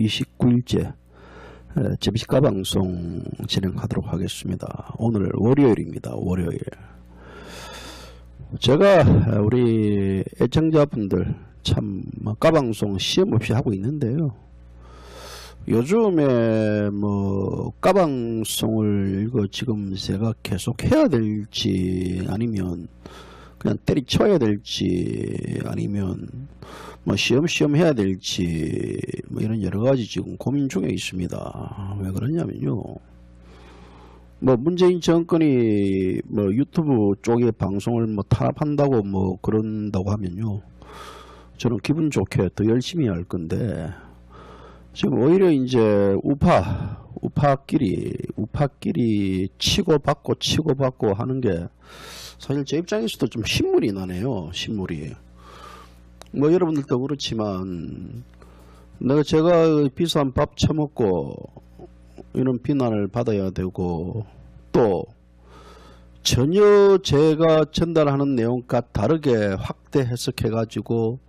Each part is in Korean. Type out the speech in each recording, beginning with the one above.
29일째 재미식가 방송 진행하도록 하겠습니다. 오늘 월요일입니다. 월요일. 제가 우리 애청자분들 참 까방송 시험 없이 하고 있는데요. 요즘에 까방송을 이거 지금 제가 계속 해야 될지 아니면 그냥 때리쳐야 될지 아니면 시험 해야 될지 이런 여러가지 지금 고민 중에 있습니다. 왜 그러냐면요, 문재인 정권이 유튜브 쪽에 방송을 탄압한다고 그런다고 하면요, 저는 기분 좋게 더 열심히 할 건데, 지금 오히려 이제 우파끼리 치고받고 하는 게 사실 제 입장에서도 좀 신물이 나네요. 신물이. 여러분들도 그렇지만 제가 비싼 밥 처먹고 이런 비난을 받아야 되고, 또 전혀 제가 전달하는 내용과 다르게 확대 해석해 가지고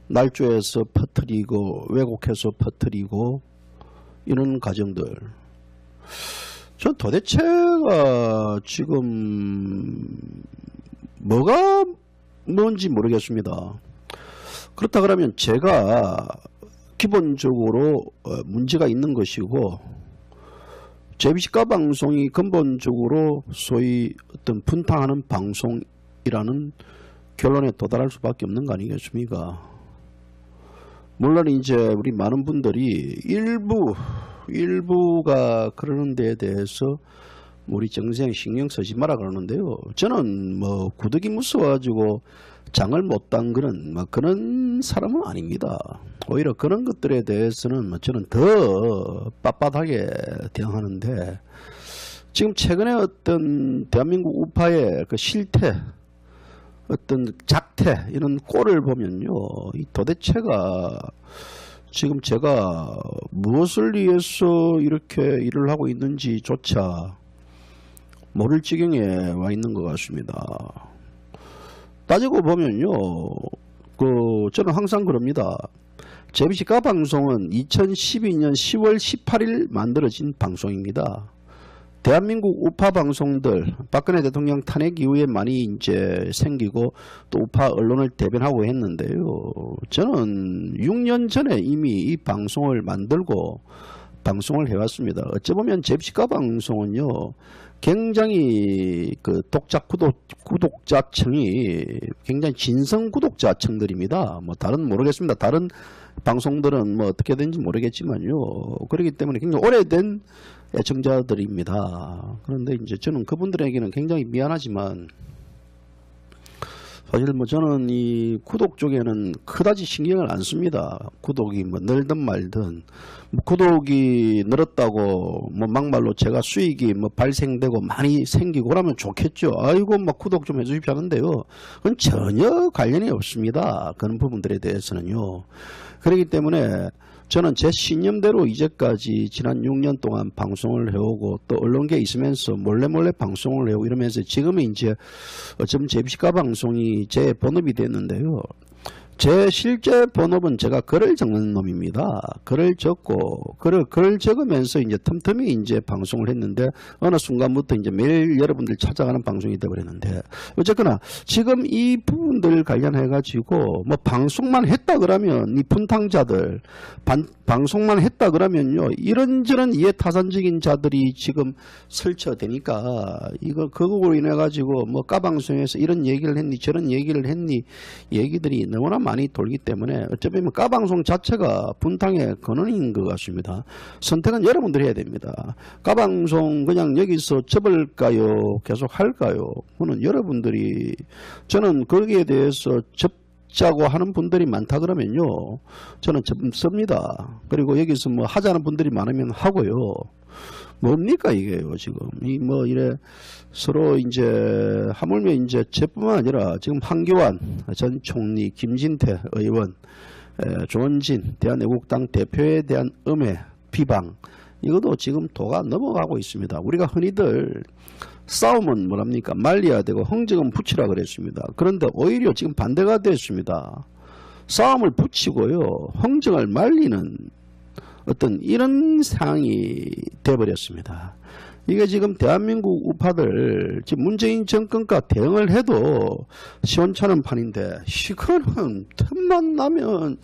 날조해서 퍼뜨리고 왜곡해서 퍼뜨리고 이런 과정들, 전 도대체가 지금 뭐가 뭔지 모르겠습니다. 그렇다 그러면 제가 기본적으로 문제가 있는 것이고, 재미식가 방송이 근본적으로 소위 어떤 분탕하는 방송이라는 결론에 도달할 수밖에 없는 거 아니겠습니까? 물론 이제 우리 많은 분들이 일부가 그러는 데에 대해서 우리 정생 신경 쓰지 마라 그러는데요. 저는 구더기 무서워가지고 장을 못 담그는 그런 사람은 아닙니다. 오히려 그런 것들에 대해서는 저는 더 빳빳하게 대응하는데, 지금 최근에 어떤 대한민국 우파의 그 실태, 어떤 작태, 이런 꼴을 보면요, 이 도대체가 지금 제가 무엇을 위해서 이렇게 일을 하고 있는지조차 모를 지경에 와 있는 것 같습니다. 따지고 보면요, 저는 항상 그럽니다. 재미식가 방송은 2012년 10월 18일 만들어진 방송입니다. 대한민국 우파 방송들, 박근혜 대통령 탄핵 이후에 많이 이제 생기고 또 우파 언론을 대변하고 했는데요. 저는 6년 전에 이미 이 방송을 만들고 방송을 해왔습니다. 어찌 보면 재미식가 방송은요, 굉장히 그 구독자층이 굉장히 진성 구독자층들입니다. 다른 모르겠습니다. 다른 방송들은 어떻게 되는지 모르겠지만요. 그렇기 때문에 굉장히 오래된 애청자들입니다. 그런데 이제 저는 그분들에게는 굉장히 미안하지만, 사실 저는 이 구독 쪽에는 그다지 신경을 안 씁니다. 구독이 늘든 말든, 구독이 늘었다고 막말로 제가 수익이 발생되고 많이 생기고 그러면 좋겠죠. 아이고 구독 좀 해주십시오 하는데요, 그건 전혀 관련이 없습니다. 그런 부분들에 대해서는요. 그렇기 때문에 저는 제 신념대로 이제까지 지난 6년 동안 방송을 해오고, 또 언론계에 있으면서 몰래 방송을 해오고 이러면서 지금은 이제 어쩌면 재미식가 방송이 제 본업이 됐는데요. 제 실제 본업은 제가 글을 적는 놈입니다. 글을 적고, 글을 적으면서 이제 틈틈이 이제 방송을 했는데, 어느 순간부터 이제 매일 여러분들 찾아가는 방송이 되어버렸는데, 어쨌거나 지금 이 부분들 관련해가지고 방송만 했다 그러면 이 분탕자들, 방송만 했다 그러면요, 이런저런 이해타산적인 자들이 지금 설쳐되니까, 그거로 인해가지고 까방송에서 이런 얘기를 했니, 저런 얘기를 했니, 얘기들이 너무나 많이 돌기 때문에 어차피 까방송 자체가 분탕의 근원인 것 같습니다. 선택은 여러분들이 해야 됩니다. 까방송 그냥 여기서 접을까요? 계속 할까요? 그거는 여러분들이, 저는 거기에 대해서 접자고 하는 분들이 많다 그러면요, 저는 접습니다. 그리고 여기서 하자는 분들이 많으면 하고요. 뭡니까 이게요 지금 이래 서로 이제 하물며 이제 저뿐만 아니라 지금 황교안 전 총리, 김진태 의원, 조원진 대한애국당 대표에 대한 음해 비방, 이것도 지금 도가 넘어가고 있습니다. 우리가 흔히들 싸움은 뭐랍니까, 말려야 되고 흥정은 붙이라 그랬습니다. 그런데 오히려 지금 반대가 됐습니다. 싸움을 붙이고요, 흥정을 말리는 어떤 이런 상황이 돼버렸습니다. 이게 지금 대한민국 우파들 지금 문재인 정권과 대응을 해도 시원찮은 판인데 이거는 틈만 나면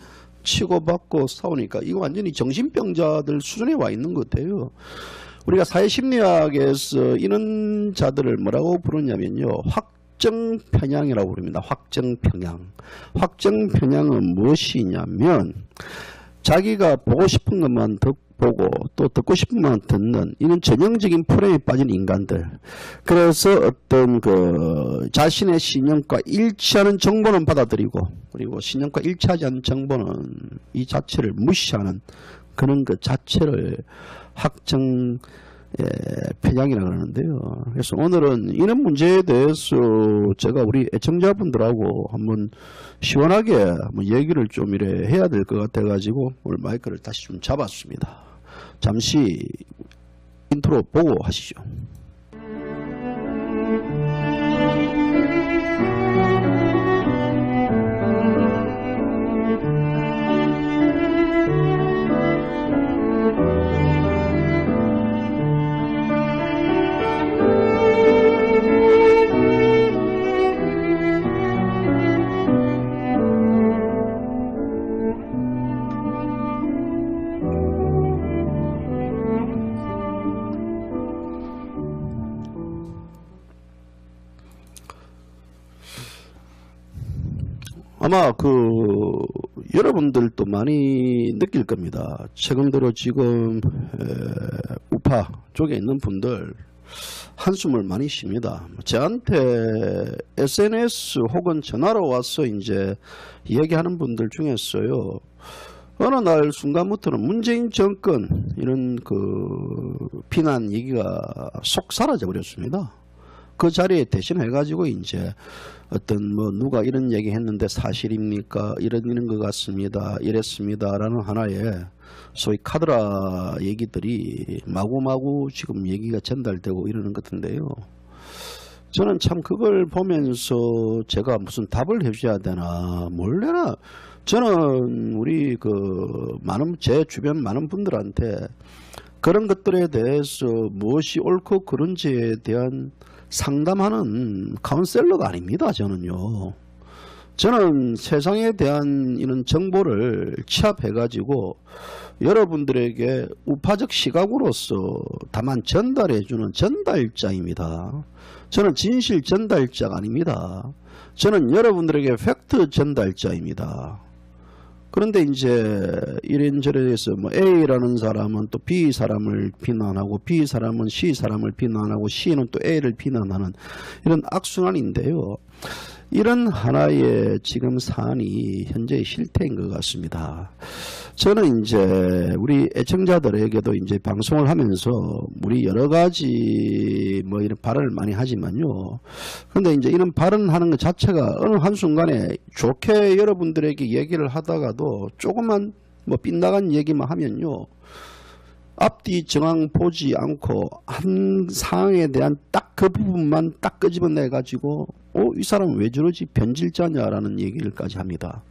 치고받고 싸우니까 이거 완전히 정신병자들 수준에 와 있는 것 같아요. 우리가 사회심리학에서 이런 자들을 뭐라고 부르냐면요, 확정편향이라고 부릅니다. 확정편향. 확정편향은 무엇이냐면 자기가 보고 싶은 것만 보고 또 듣고 싶은 것만 듣는 이런 전형적인 프레임에 빠진 인간들. 그래서 어떤 그 자신의 신념과 일치하는 정보는 받아들이고 그리고 신념과 일치하지 않는 정보는 이 자체를 무시하는 그런 그 자체를 확정 편향이라고 하는데요. 그래서 오늘은 이런 문제에 대해서 제가 우리 애청자분들하고 한번 시원하게 한번 얘기를 좀 이래 해야 될 것 같아가지고 오늘 마이크를 다시 좀 잡았습니다. 잠시 인트로 보고 하시죠. 아마 여러분들도 많이 느낄 겁니다. 최근 들어 지금 우파 쪽에 있는 분들 한숨을 많이 쉽니다. 저한테 SNS 혹은 전화로 와서 이제 얘기하는 분들 중에서요, 어느 날 순간부터는 문재인 정권 이런 비난 얘기가 쏙 사라져 버렸습니다. 그 자리에 대신해가지고 이제 어떤 누가 이런 얘기 했는데 사실입니까? 이런 것 같습니다. 이랬습니다라는 하나의 소위 카드라 얘기들이 마구마구 지금 얘기가 전달되고 이러는 것 같은데요. 저는 참 그걸 보면서 제가 무슨 답을 해줘야 되나 몰래나 저는 우리 제 주변 많은 분들한테 그런 것들에 대해서 무엇이 옳고 그른지에 대한 상담하는 카운셀러가 아닙니다. 저는 세상에 대한 이런 정보를 취합해 가지고 여러분들에게 우파적 시각으로서 다만 전달해 주는 전달자입니다. 저는 진실 전달자가 아닙니다. 저는 여러분들에게 팩트 전달자입니다. 그런데 이제 이런저런 해서 A라는 사람은 또 B 사람을 비난하고 B 사람은 C 사람을 비난하고 C는 또 A를 비난하는 이런 악순환인데요. 이런 하나의 지금 사안이 현재의 실태인 것 같습니다. 저는 이제 우리 애청자들에게도 이제 방송을 하면서 우리 여러 가지 이런 발언을 많이 하지만요. 그런데 이제 이런 발언하는 것 자체가 어느 한순간에 좋게 여러분들에게 얘기를 하다가도 조금만 빗나간 얘기만 하면요. 앞뒤 정황 보지 않고 한 상황에 대한 딱 그 부분만 딱 끄집어내 가지고 이 사람은 왜 저러지 변질자냐라는 얘기를까지 합니다.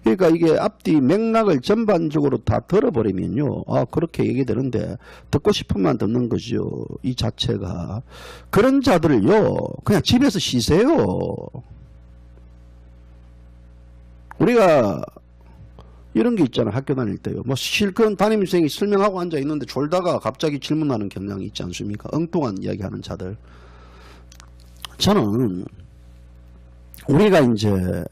그러니까 이게 앞뒤 맥락을 전반적으로 다 들어버리면요. 그렇게 얘기되는데 듣고 싶으면 듣는 거죠. 이 자체가. 그런 자들을요. 그냥 집에서 쉬세요. 우리가 이런 게 있잖아요. 학교 다닐 때요. 실컷 담임선생이 설명하고 앉아 있는데 졸다가 갑자기 질문하는 경향이 있지 않습니까? 엉뚱한 이야기하는 자들. 저는 우리가 이제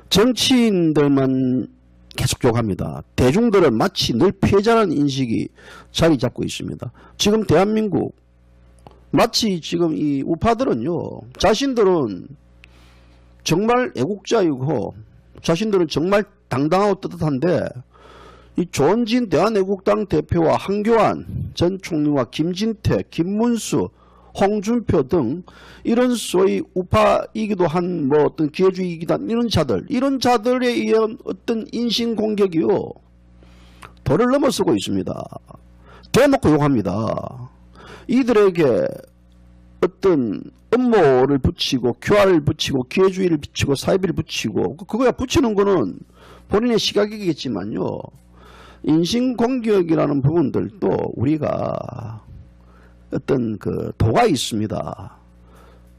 정치인들만 계속 욕합니다. 대중들은 마치 늘 피해자라는 인식이 자리 잡고 있습니다. 지금 대한민국 마치 지금 이 우파들은요. 자신들은 정말 애국자이고 자신들은 정말 당당하고 떳떳한데 이 조원진 대한애국당 대표와 한교안 전 총리와 김진태, 김문수, 홍준표 등 이런 소위 우파이기도 한 어떤 기회주의이기도 한 이런 자들에 의한 어떤 인신공격이요. 도를 넘어서고 있습니다. 대놓고 욕합니다. 이들에게 어떤 음모를 붙이고 교화를 붙이고 기회주의를 붙이고 사이비를 붙이고 그거야 붙이는 거는 본인의 시각이겠지만요. 인신공격이라는 부분들도 우리가 어떤 그 도가 있습니다.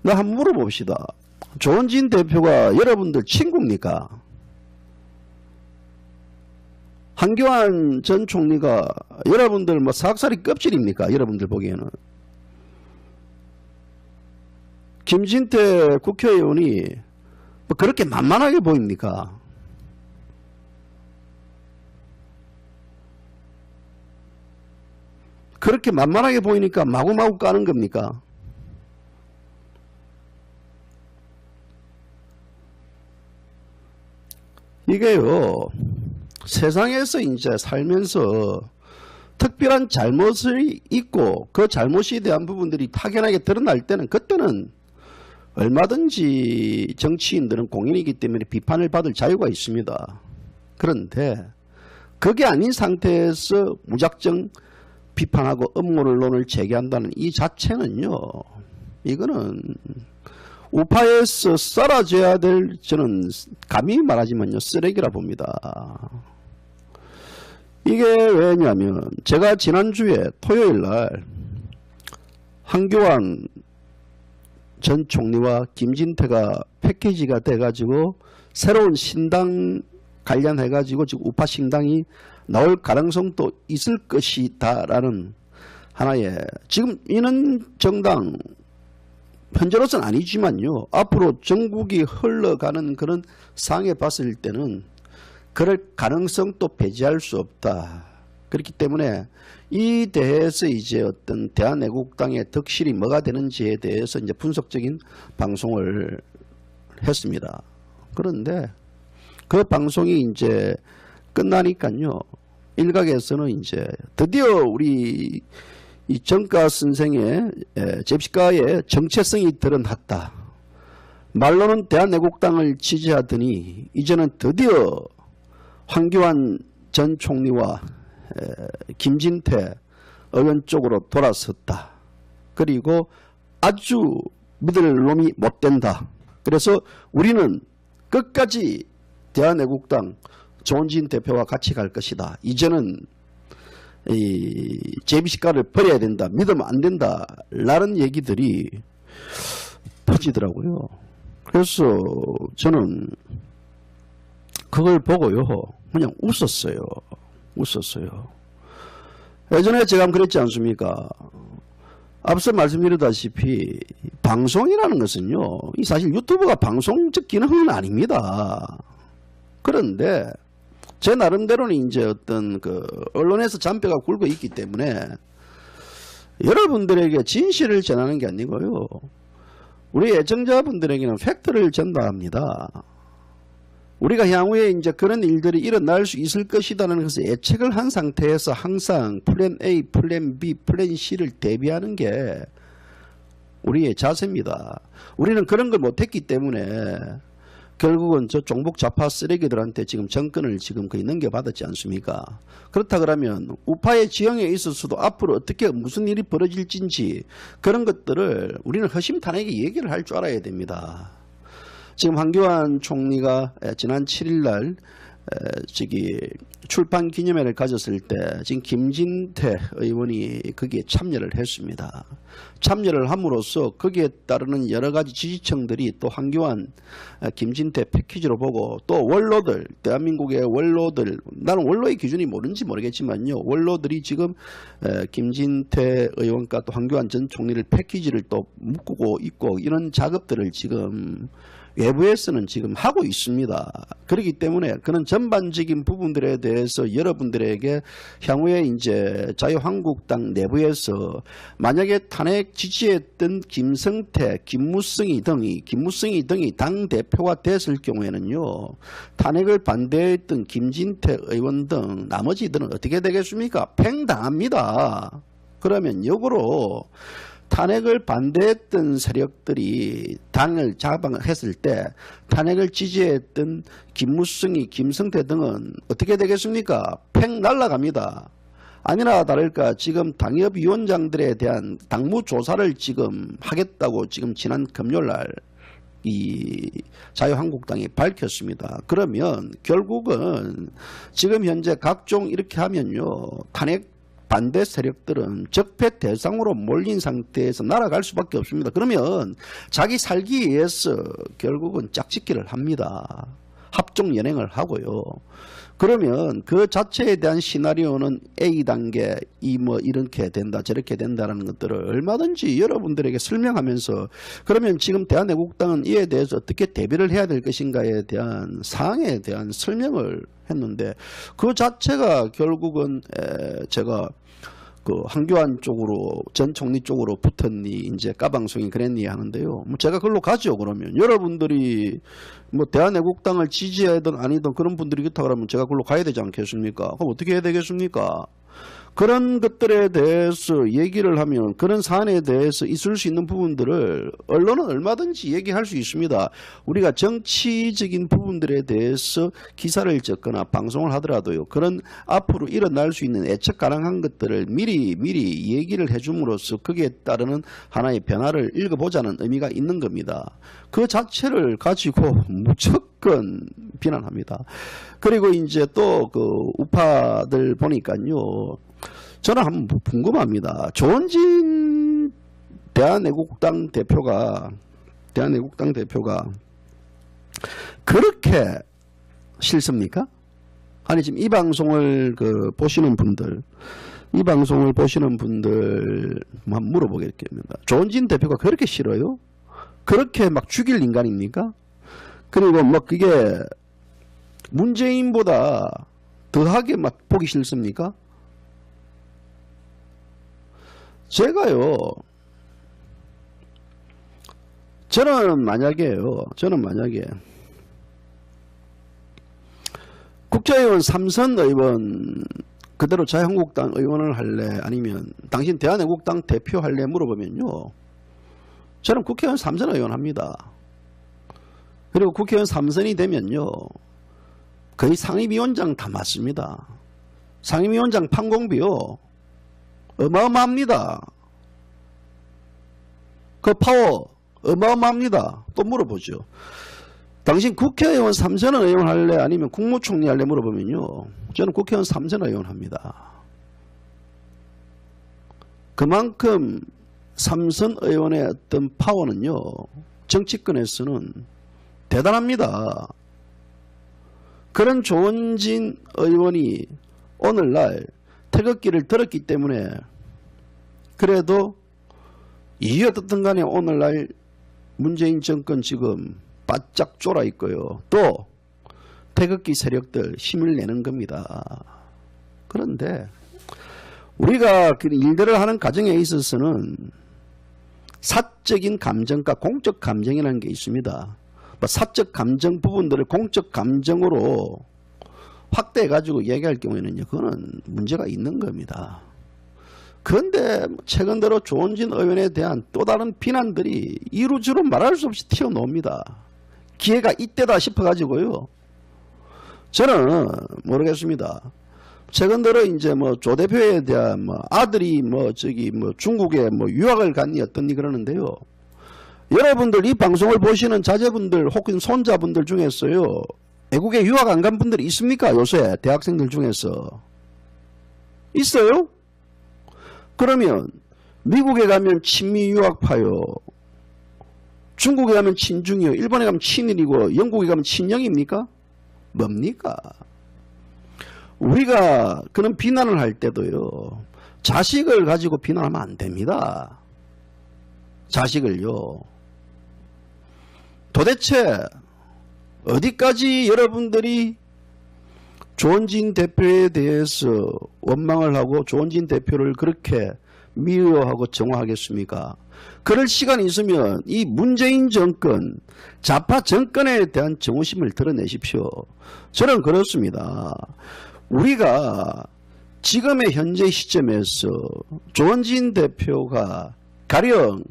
나 한번 물어봅시다. 조원진 대표가 여러분들 친구입니까? 한교안 전 총리가 여러분들 뭐 사학살이 껍질입니까? 여러분들 보기에는. 김진태 국회의원이 뭐 그렇게 만만하게 보입니까? 그렇게 만만하게 보이니까 마구마구 까는 겁니까? 이게요, 세상에서 이제 살면서 특별한 잘못이 있고 그 잘못에 대한 부분들이 확연하게 드러날 때는 그때는 얼마든지 정치인들은 공인이기 때문에 비판을 받을 자유가 있습니다. 그런데 그게 아닌 상태에서 무작정 비판하고 음모론을 제기한다는 이 자체는요, 이거는 우파에서 썰어져야 될, 저는 감히 말하지만요, 쓰레기라 봅니다. 이게 왜냐면 제가 지난주에 토요일날 한교안 전 총리와 김진태가 패키지가 돼가지고 새로운 신당 관련해가지고 지금 우파 신당이 나올 가능성도 있을 것이다라는 하나의, 지금 이는 정당 현재로서는 아니지만요, 앞으로 전국이 흘러가는 그런 상황에 봤을 때는 그럴 가능성도 배제할 수 없다. 그렇기 때문에 이 대해서 이제 어떤 대한애국당의 덕실이 뭐가 되는지에 대해서 이제 분석적인 방송을 했습니다. 그런데 그 방송이 이제 끝나니까요, 일각에서는 이제 드디어 우리 이 정가 선생의 제시카의 정체성이 드러났다. 말로는 대한애국당을 지지하더니 이제는 드디어 황교안 전 총리와 김진태 의원 쪽으로 돌아섰다. 그리고 아주 믿을 놈이 못 된다. 그래서 우리는 끝까지 대한애국당 조원진 대표와 같이 갈 것이다. 이제는 이 제비식가를 버려야 된다. 믿으면 안 된다. 라는 얘기들이 퍼지더라고요. 그래서 저는 그걸 보고요, 그냥 웃었어요. 예전에 제가 그랬지 않습니까? 앞서 말씀드렸다시피 방송이라는 것은요, 이 사실 유튜브가 방송적 기능은 아닙니다. 그런데 제 나름대로는 이제 어떤 그 언론에서 잔뼈가 굵어 있기 때문에 여러분들에게 진실을 전하는 게 아니고요, 우리 애청자분들에게는 팩트를 전달합니다. 우리가 향후에 이제 그런 일들이 일어날 수 있을 것이라는 것을 예측을 한 상태에서 항상 플랜 A, 플랜 B, 플랜 C를 대비하는 게 우리의 자세입니다. 우리는 그런 걸 못했기 때문에 결국은 저 종북 좌파 쓰레기들한테 지금 정권을 지금 거의 넘겨받았지 않습니까? 그렇다 그러면 우파의 지형에 있어서도 앞으로 어떻게 무슨 일이 벌어질지 그런 것들을 우리는 허심탄회하게 얘기를 할 줄 알아야 됩니다. 지금 한교안 총리가 지난 7일날 출판 기념회를 가졌을 때 지금 김진태 의원이 거기에 참여를 했습니다. 참여를 함으로써 거기에 따르는 여러 가지 지지층들이 또 한교안 김진태 패키지로 보고 또 원로들, 대한민국의 원로들, 나는 원로의 기준이 뭔지 모르겠지만요, 원로들이 지금 김진태 의원과 또 한교안 전 총리를 패키지를 또 묶고 있고 이런 작업들을 지금 외부에서는 지금 하고 있습니다. 그렇기 때문에 그런 전반적인 부분들에 대해서 여러분들에게 향후에 이제 자유한국당 내부에서 만약에 탄핵 지지했던 김성태, 김무성이 등이 당대표가 됐을 경우에는요, 탄핵을 반대했던 김진태 의원 등 나머지들은 어떻게 되겠습니까? 팽당합니다. 그러면 역으로 탄핵을 반대했던 세력들이 당을 장악했을 때 탄핵을 지지했던 김무성이, 김성태 등은 어떻게 되겠습니까? 팽 날아갑니다. 아니나 다를까 지금 당협위원장들에 대한 당무조사를 지금 하겠다고 지금 지난 금요일날 이 자유한국당이 밝혔습니다. 그러면 결국은 지금 현재 각종 이렇게 하면요, 탄핵 반대 세력들은 적폐 대상으로 몰린 상태에서 날아갈 수밖에 없습니다. 그러면 자기 살기 위해서 결국은 짝짓기를 합니다. 합종 연행을 하고요. 그러면 그 자체에 대한 시나리오는 A단계, 이렇게 된다, 저렇게 된다라는 것들을 얼마든지 여러분들에게 설명하면서, 그러면 지금 대한애국당은 이에 대해서 어떻게 대비를 해야 될 것인가에 대한 사항에 대한 설명을 했는데, 그 자체가 결국은 제가 그 한교안 쪽으로, 전 총리 쪽으로 붙었니, 이제 까방송이 그랬니 하는데요. 제가 그걸로 가죠. 그러면 여러분들이 대한애국당을 지지하든 아니든 그런 분들이 그렇다 그러면 제가 그걸로 가야 되지 않겠습니까? 그럼 어떻게 해야 되겠습니까? 그런 것들에 대해서 얘기를 하면, 그런 사안에 대해서 있을 수 있는 부분들을 언론은 얼마든지 얘기할 수 있습니다. 우리가 정치적인 부분들에 대해서 기사를 적거나 방송을 하더라도요, 그런 앞으로 일어날 수 있는 예측 가능한 것들을 미리 얘기를 해줌으로써 거기에 따르는 하나의 변화를 읽어보자는 의미가 있는 겁니다. 그 자체를 가지고 무조건 비난합니다. 그리고 이제 또 그 우파들 보니까요, 저는 한번 궁금합니다. 조원진 대한애국당 대표가 그렇게 싫습니까? 아니, 지금 이 방송을 보시는 분들 한번 물어보겠습니다. 조원진 대표가 그렇게 싫어요? 그렇게 막 죽일 인간입니까? 그리고 그게 문재인보다 더하게 막 보기 싫습니까? 저는 만약에 국회의원 3선 의원 그대로 자유한국당 의원을 할래, 아니면 당신 대한애국당 대표 할래 물어보면요, 저는 국회의원 3선 의원 합니다. 그리고 국회의원 3선이 되면요, 거의 상임위원장 다 맞습니다. 상임위원장 판공비요, 어마어마합니다. 그 파워 어마어마합니다. 또 물어보죠. 당신 국회의원 3선 의원 할래, 아니면 국무총리 할래 물어보면요, 저는 국회의원 3선 의원 합니다. 그만큼 3선 의원의 어떤 파워는요, 정치권에서는 대단합니다. 그런 조원진 의원이 오늘날 태극기를 들었기 때문에, 그래도 이유 어떻든 간에 오늘날 문재인 정권 지금 바짝 쫄아 있고요, 또 태극기 세력들 힘을 내는 겁니다. 그런데 우리가 그 일들을 하는 과정에 있어서는 사적인 감정과 공적 감정이라는 게 있습니다. 사적 감정 부분들을 공적 감정으로 확대해가지고 얘기할 경우에는요, 그거는 문제가 있는 겁니다. 그런데 최근 들어 조원진 의원에 대한 또 다른 비난들이 이루저루 말할 수 없이 튀어나옵니다. 기회가 이때다 싶어가지고요, 저는 모르겠습니다. 최근 들어 이제 조 대표에 대한 아들이 중국에 유학을 갔니 어떠니 그러는데요, 여러분들 이 방송을 보시는 자제분들 혹은 손자분들 중에서요, 외국에 유학 안 간 분들이 있습니까? 요새 대학생들 중에서 있어요? 그러면 미국에 가면 친미 유학파요, 중국에 가면 친중이요, 일본에 가면 친일이고, 영국에 가면 친영입니까? 뭡니까? 우리가 그런 비난을 할 때도요, 자식을 가지고 비난하면 안 됩니다. 자식을요. 도대체 어디까지 여러분들이 조원진 대표에 대해서 원망을 하고 조원진 대표를 그렇게 미워하고 정화하겠습니까? 그럴 시간이 있으면 이 문재인 정권, 좌파 정권에 대한 정오심을 드러내십시오. 저는 그렇습니다. 우리가 지금의 현재 시점에서 조원진 대표가 가령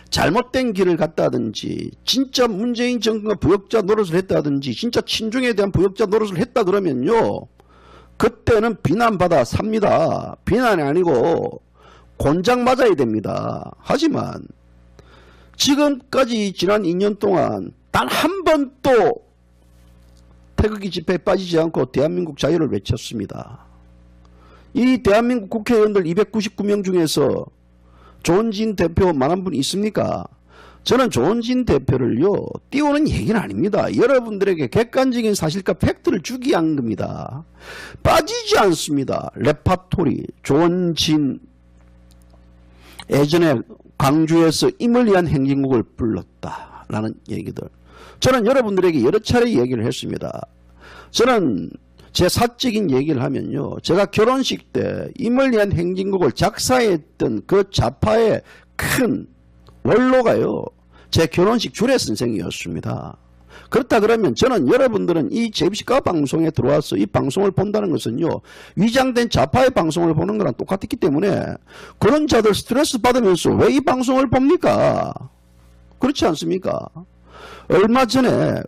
잘못된 길을 갔다든지, 진짜 문재인 정권과 부역자 노릇을 했다든지, 진짜 친중에 대한 부역자 노릇을 했다 그러면요, 그때는 비난받아 삽니다. 비난이 아니고 곤장 맞아야 됩니다. 하지만 지금까지 지난 2년 동안 단 한 번도 태극기 집회에 빠지지 않고 대한민국 자유를 외쳤습니다. 이 대한민국 국회의원들 299명 중에서 조원진 대표만 한 분 있습니까? 저는 조원진 대표를요 띄우는 얘기는 아닙니다. 여러분들에게 객관적인 사실과 팩트를 주기 위한 겁니다. 빠지지 않습니다. 레파토리 조원진 예전에 광주에서 임을 위한 행진곡을 불렀다라는 얘기들 저는 여러분들에게 여러 차례 얘기를 했습니다. 저는 제 사적인 얘기를 하면요 제가 결혼식 때 임을 위한 행진곡을 작사했던 그 좌파의 큰 원로가요 제 결혼식 주례 선생이었습니다. 그렇다 그러면 저는 여러분들은 이 제비식가 방송에 들어와서 이 방송을 본다는 것은요 위장된 좌파의 방송을 보는 거랑 똑같기 때문에 그런 자들 스트레스 받으면서 왜 이 방송을 봅니까? 그렇지 않습니까? 얼마 전에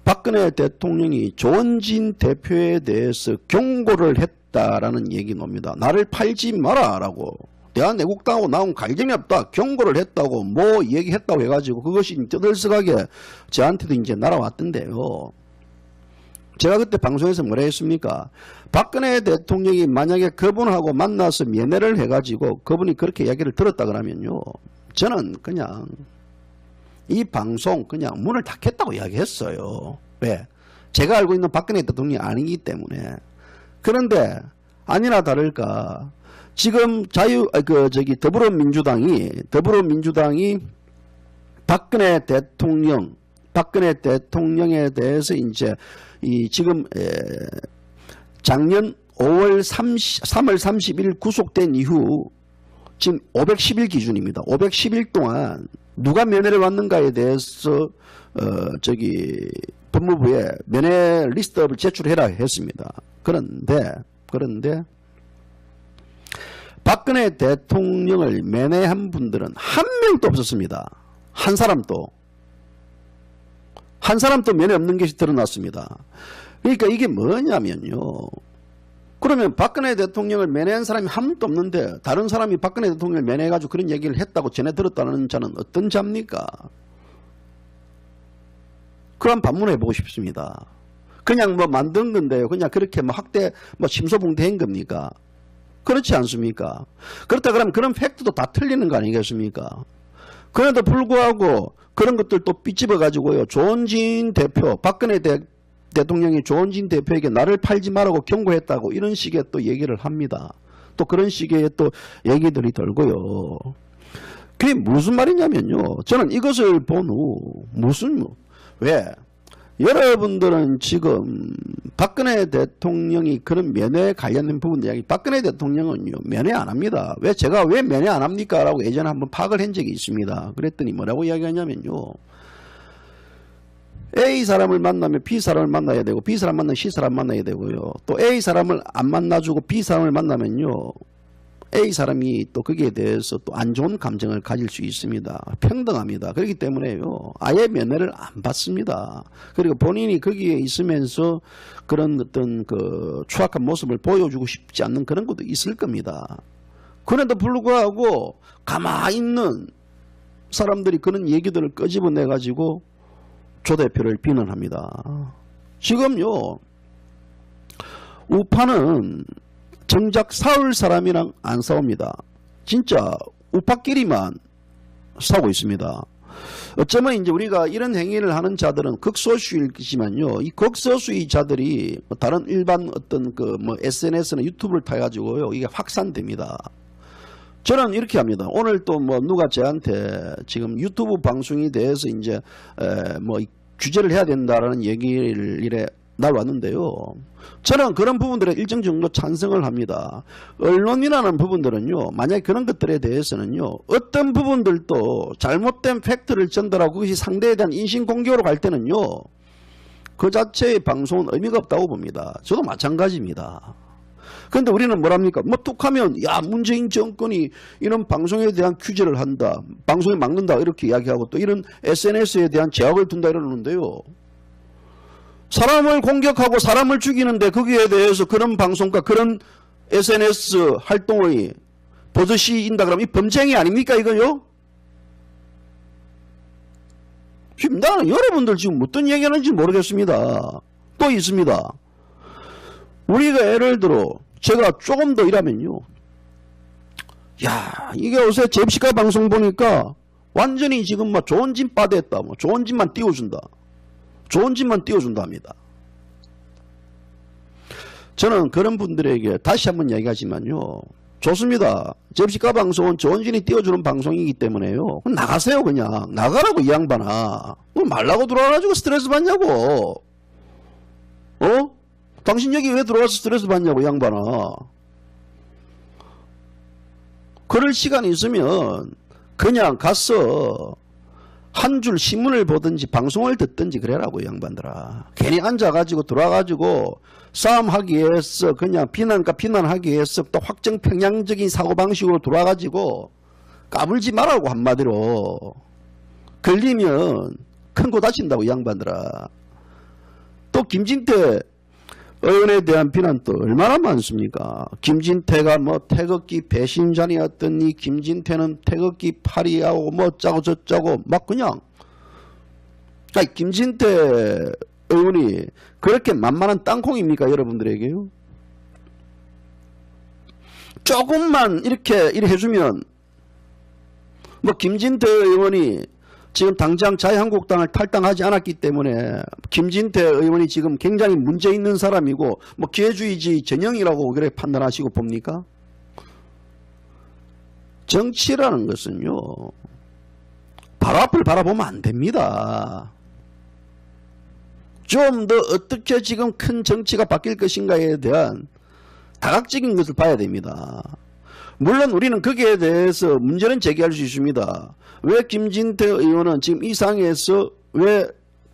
박근혜 대통령이 조원진 대표에 대해서 경고를 했다라는 얘기 나옵니다. 나를 팔지 마라라고. 대한애국당하고 나온 갈등이 없다. 경고를 했다고 뭐 얘기했다고 해가지고 그것이 떠들썩하게 저한테도 이제 날아왔던데요. 제가 그때 방송에서 뭐라 했습니까? 박근혜 대통령이 만약에 그분하고 만나서 면회를 해가지고 그분이 그렇게 이야기를 들었다 그러면요. 저는 그냥 이 방송 그냥 문을 닫겠다고 이야기했어요. 왜? 제가 알고 있는 박근혜 대통령이 아니기 때문에. 그런데 아니나 다를까 지금 더불어민주당이 박근혜 대통령에 대해서 이제 지금 작년 3월 30일 구속된 이후 지금 510일 기준입니다. 510일 동안 누가 면회를 왔는가에 대해서 법무부에 면회 리스트업을 제출해라 했습니다. 그런데 박근혜 대통령을 면회한 분들은 한 명도 없었습니다. 한 사람도 면회 없는 것이 드러났습니다. 그러니까 이게 뭐냐면요. 그러면 박근혜 대통령을 면회한 사람이 한 명도 없는데 다른 사람이 박근혜 대통령을 면회해가지고 그런 얘기를 했다고 전해 들었다는 자는 어떤 자입니까? 그럼 반문해보고 싶습니다. 그냥 뭐 만든 건데요. 그냥 그렇게 뭐 학대, 침소봉대한 겁니까? 그렇지 않습니까? 그렇다 그러면 그런 팩트도 다 틀리는 거 아니겠습니까? 그래도 불구하고 그런 것들 또 삐집어가지고요. 조원진 대표, 박근혜 대통령이 조원진 대표에게 나를 팔지 말라고 경고했다고 이런 식의 또 얘기를 합니다. 또 그런 식의 또 얘기들이 돌고요. 그게 무슨 말이냐면요. 저는 이것을 본 후 왜? 여러분들은 지금 박근혜 대통령이 그런 면회에 관련된 부분 이야기 박근혜 대통령은요 면회 안 합니다. 제가 왜 면회 안 합니까? 라고 예전에 한번 파악을 한 적이 있습니다. 그랬더니 뭐라고 이야기하냐면요. A 사람을 만나면 B 사람을 만나야 되고 B 사람 만나면 C 사람 만나야 되고요. 또 A 사람을 안 만나주고 B 사람을 만나면요. A 사람이 또 거기에 대해서 또 안 좋은 감정을 가질 수 있습니다. 평등합니다. 그렇기 때문에요. 아예 면회를 안 받습니다. 그리고 본인이 거기에 있으면서 그런 어떤 그 추악한 모습을 보여주고 싶지 않는 그런 것도 있을 겁니다. 그런데도 불구하고 가만히 있는 사람들이 그런 얘기들을 끄집어내 가지고 조 대표를 비난합니다. 지금요. 우파는 정작 싸울 사람이랑 안 싸웁니다. 진짜 우파끼리만 싸우고 있습니다. 어쩌면 이제 우리가 이런 행위를 하는 자들은 극소수이지만요. 이 극소수의 자들이 다른 일반 어떤 SNS나 유튜브를 타가지고요. 이게 확산됩니다. 저는 이렇게 합니다. 오늘 또 누가 저한테 지금 유튜브 방송에 대해서 이제 규제를 해야 된다라는 얘기를 이래 날왔는데요. 저는 그런 부분들에 일정 정도 찬성을 합니다. 언론이라는 부분들은요. 만약에 그런 것들에 대해서는요. 어떤 부분들도 잘못된 팩트를 전달하고 그것이 상대에 대한 인신공격으로 갈 때는요. 그 자체의 방송은 의미가 없다고 봅니다. 저도 마찬가지입니다. 그런데 우리는 뭐랍니까? 툭하면 야 문재인 정권이 이런 방송에 대한 규제를 한다. 방송에 막는다 이렇게 이야기하고 또 이런 SNS에 대한 제약을 둔다 이러는데요. 사람을 공격하고 사람을 죽이는데 거기에 대해서 그런 방송과 그런 SNS 활동의 버젓이 인다 그러면 이 범죄행위 아닙니까 이거요? 지금 나는 여러분들 지금 어떤 얘기하는지 모르겠습니다. 또 있습니다. 우리가 예를 들어 제가 조금 더 일하면요. 야, 이게 요새 제프시카 방송 보니까 완전히 지금 막 좋은 짓 빠됐다. 뭐 좋은 짓만 띄워준다. 좋은 짓만 띄워준답니다. 저는 그런 분들에게 다시 한번 얘기하지만요. 좋습니다. 제프시카 방송은 좋은 짓이 띄워주는 방송이기 때문에요. 나가세요 그냥. 나가라고 이 양반아. 말라고 들어와가지고 스트레스 받냐고. 어? 당신 여기 왜 들어와서 스트레스 받냐고 이 양반아. 그럴 시간이 있으면 그냥 가서 한 줄 신문을 보든지 방송을 듣든지 그래라고 이 양반들아. 괜히 앉아가지고 들어와가지고 싸움하기 위해서 그냥 비난하기 위해서 또 확정평양적인 사고방식으로 들어와가지고 까불지 말라고 한마디로. 걸리면 큰 거 다친다고 이 양반들아. 또 김진태 의원에 대한 비난도 얼마나 많습니까? 김진태가 뭐 태극기 배신자니었더니 김진태는 태극기 파리하고 뭐 짜고 저짜고 막 그냥. 아니, 김진태 의원이 그렇게 만만한 땅콩입니까 여러분들에게요? 조금만 이렇게 해주면 뭐 김진태 의원이 지금 당장 자유한국당을 탈당하지 않았기 때문에 김진태 의원이 지금 굉장히 문제 있는 사람이고 뭐 기회주의지 전형이라고 그래 판단하시고 봅니까? 정치라는 것은요. 바로 앞을 바라보면 안 됩니다. 좀 더 어떻게 지금 큰 정치가 바뀔 것인가에 대한 다각적인 것을 봐야 됩니다. 물론 우리는 거기에 대해서 문제는 제기할 수 있습니다. 왜 김진태 의원은 지금 이 상황에서 왜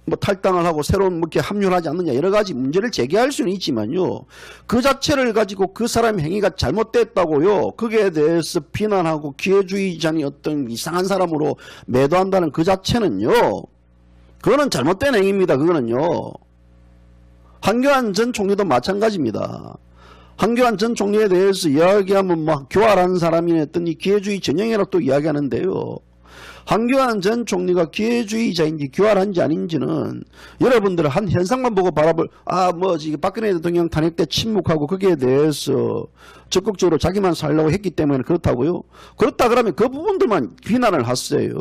뭐 탈당을 하고 새로운 뭐 이렇게 합류를 하지 않느냐 여러 가지 문제를 제기할 수는 있지만요. 그 자체를 가지고 그 사람의 행위가 잘못됐다고요. 거기에 대해서 비난하고 기회주의자니 어떤 이상한 사람으로 매도한다는 그 자체는요. 그거는 잘못된 행위입니다. 그거는요. 한교안 전 총리도 마찬가지입니다. 한교안 전 총리에 대해서 이야기하면 막 교활한 사람이네 했더니 기회주의 전형이라고 또 이야기하는데요. 한교안 전 총리가 기회주의자인지 교활한지 아닌지는 여러분들 한 현상만 보고 바라볼 뭐 지금 박근혜 대통령 탄핵 때 침묵하고 거기에 대해서 적극적으로 자기만 살려고 했기 때문에 그렇다고요. 그렇다 그러면 그 부분들만 비난을 하세요.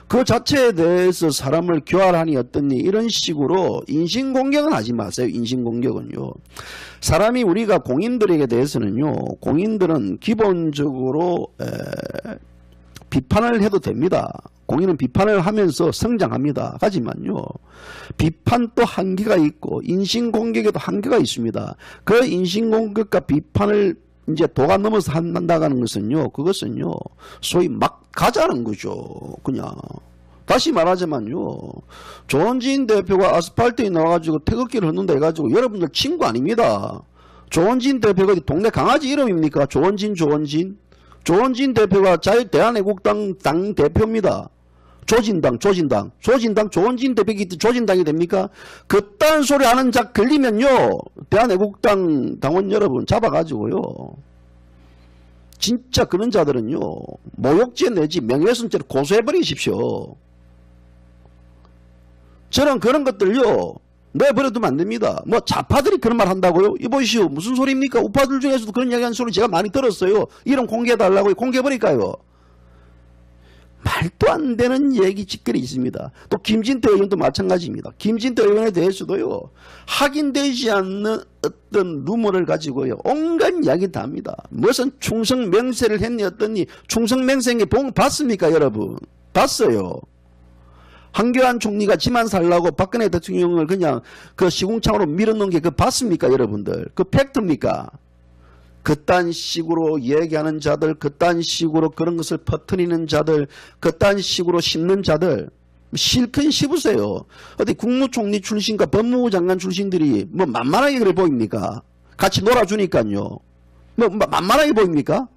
그 자체에 대해서 사람을 교활하니 어떠니 이런 식으로 인신공격은 하지 마세요. 인신공격은요. 사람이 우리가 공인들에게 대해서는요. 공인들은 기본적으로 비판을 해도 됩니다. 공인은 비판을 하면서 성장합니다. 하지만요. 비판도 한계가 있고 인신공격에도 한계가 있습니다. 그 인신공격과 비판을 이제 도가 넘어서 한다는 것은요. 그것은요. 소위 막 가자는 거죠. 그냥. 다시 말하자면요. 조원진 대표가 아스팔트에 나와가지고 태극기를 흔든다 해가지고 여러분들 친구 아닙니다. 조원진 대표가 동네 강아지 이름입니까? 조원진. 조원진 대표가 대한애국당 당 대표입니다. 조진당. 조원진 대표기 조진당이 됩니까? 그딴 소리 하는 자 걸리면요. 대한애국당 당원 여러분 잡아가지고요. 진짜 그런 자들은요. 모욕죄 내지 명예훼손죄로 고소해버리십시오. 저는 그런 것들요. 내버려두면 안 됩니다. 뭐 좌파들이 그런 말 한다고요? 이보시오. 무슨 소리입니까? 우파들 중에서도 그런 이야기하는 소리 제가 많이 들었어요. 이름 공개해달라고 공개해버릴까요? 말도 안 되는 얘기 짓거리 있습니다. 또 김진태 의원도 마찬가지입니다. 김진태 의원에 대해서도요. 확인되지 않는 어떤 루머를 가지고요. 온갖 이야기 다 합니다. 무슨 충성맹세를 했니 어떠니 충성맹세의 봉 봤습니까 여러분? 봤어요. 한교안 총리가 지만 살라고 박근혜 대통령을 그냥 그 시궁창으로 밀어넣은 게 그거 봤습니까 여러분들? 그 팩트입니까? 그딴 식으로 얘기하는 자들, 그딴 식으로 그런 것을 퍼뜨리는 자들, 그딴 식으로 씹는 자들 실컷 씹으세요. 어디 국무총리 출신과 법무부 장관 출신들이 뭐 만만하게 그래 보입니까? 같이 놀아주니까요. 뭐 만만하게 보입니까?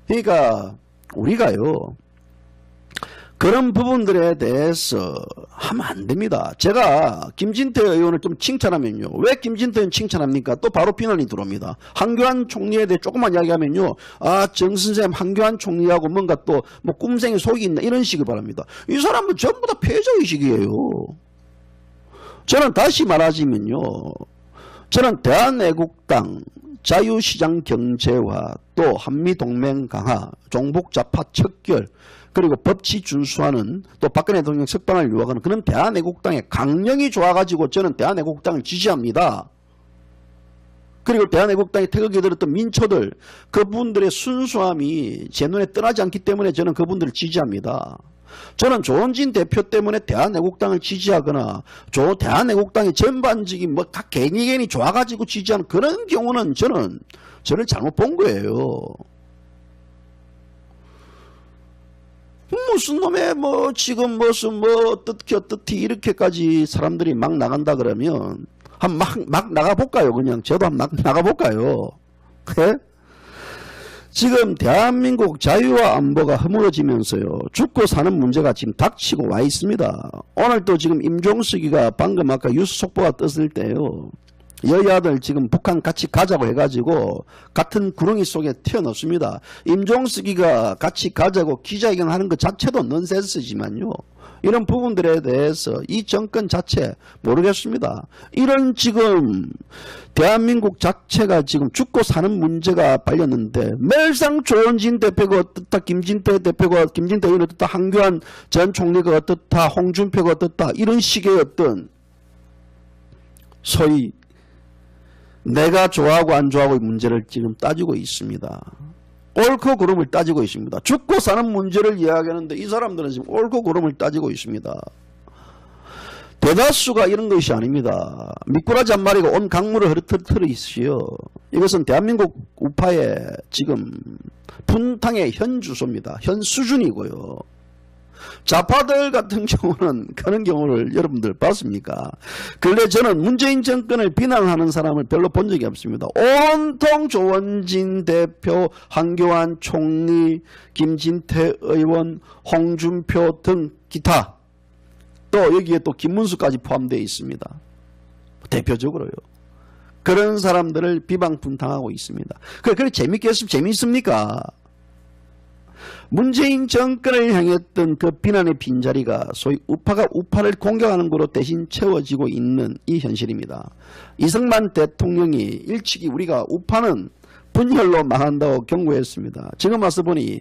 그러니까 우리가요. 그런 부분들에 대해서 하면 안 됩니다. 제가 김진태 의원을 좀 칭찬하면요. 왜 김진태 의원 칭찬합니까? 또 바로 비난이 들어옵니다. 한교안 총리에 대해 조금만 이야기하면요. 아, 정선생 한교안 총리하고 뭔가 또 뭐 꿈생이 속이 있나 이런 식을 바랍니다. 이 사람은 전부 다 패저의식이에요. 저는 다시 말하자면요. 저는 대한애국당 자유시장 경제화 또 한미동맹 강화 종북좌파 척결 그리고 법치 준수하는 또 박근혜 대통령 석방을 요구하는 그런 대한애국당의 강령이 좋아가지고 저는 대한애국당을 지지합니다. 그리고 대한애국당이 태극기 들었던 민초들 그분들의 순수함이 제 눈에 떠나지 않기 때문에 저는 그분들을 지지합니다. 저는 조원진 대표 때문에 대한애국당을 지지하거나 대한애국당의 전반적인 뭐 각 개인이 좋아가지고 지지하는 그런 경우는 저는 잘못 본 거예요. 무슨 놈의 뭐 지금 무슨 뭐 어떻게 이렇게까지 사람들이 막 나간다 그러면 막 나가볼까요? 그냥 저도 한번 나가볼까요? 그래? 지금 대한민국 자유와 안보가 허물어지면서요. 죽고 사는 문제가 지금 닥치고 와 있습니다. 오늘 또 지금 임종석이가 방금 아까 뉴스 속보가 떴을 때요. 여야들 지금 북한 같이 가자고 해가지고 같은 구렁이 속에 튀어넣습니다. 임종석이가 같이 가자고 기자회견 하는 것 자체도 넌센스지만요. 이런 부분들에 대해서 이 정권 자체 모르겠습니다. 이런 지금 대한민국 자체가 지금 죽고 사는 문제가 발렸는데 매일상 조원진 대표가 어떻다, 김진태 의원이 어떻다, 한교안 전 총리가 어떻다, 홍준표가 어떻다 이런 식의 어떤 소위 내가 좋아하고 안 좋아하고의 문제를 지금 따지고 있습니다. 옳고 그름을 따지고 있습니다. 죽고 사는 문제를 이야기하는데 이 사람들은 지금 옳고 그름을 따지고 있습니다. 대다수가 이런 것이 아닙니다. 미꾸라지 한 마리가 온 강물을 흐르트러 있으시오. 이것은 대한민국 우파의 지금 분탕의 현 주소입니다. 현 수준이고요. 좌파들 같은 경우는 그런 경우를 여러분들 봤습니까? 근래 저는 문재인 정권을 비난하는 사람을 별로 본 적이 없습니다. 온통 조원진 대표, 한교안 총리, 김진태 의원, 홍준표 등 기타 또 여기에 또 김문수까지 포함되어 있습니다. 대표적으로요. 그런 사람들을 비방분탕하고 있습니다. 그래 재밌습니까? 문재인 정권을 향했던 그 비난의 빈자리가 소위 우파가 우파를 공격하는 거로 대신 채워지고 있는 이 현실입니다. 이승만 대통령이 일찍이 우리가 우파는 분열로 망한다고 경고했습니다. 지금 와서 보니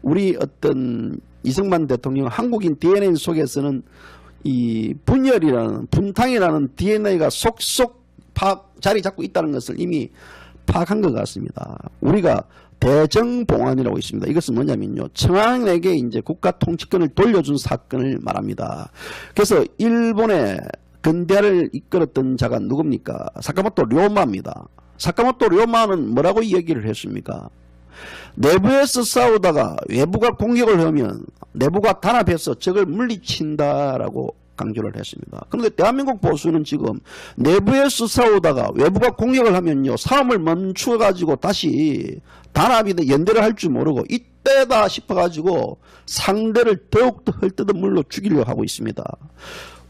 우리 어떤 이승만 대통령 한국인 DNA 속에서는 이 분열이라는 분탕이라는 DNA가 속속 자리 잡고 있다는 것을 이미 파악한 것 같습니다. 우리가 대정봉환이라고 있습니다. 이것은 뭐냐면요. 청와에게 이제 국가 통치권을 돌려준 사건을 말합니다. 그래서 일본의 근대화를 이끌었던 자가 누굽니까? 사카모토 료마입니다. 사카모토 료마는 뭐라고 얘기를 했습니까? 내부에서 싸우다가 외부가 공격을 하면 내부가 단합해서 적을 물리친다라고 강조를 했습니다. 그런데 대한민국 보수는 지금 내부에서 싸우다가 외부가 공격을 하면요. 싸움을 멈춰가지고 다시 단합이든 연대를 할 줄 모르고 이때다 싶어가지고 상대를 더욱더 헐뜯어 물로 죽이려고 하고 있습니다.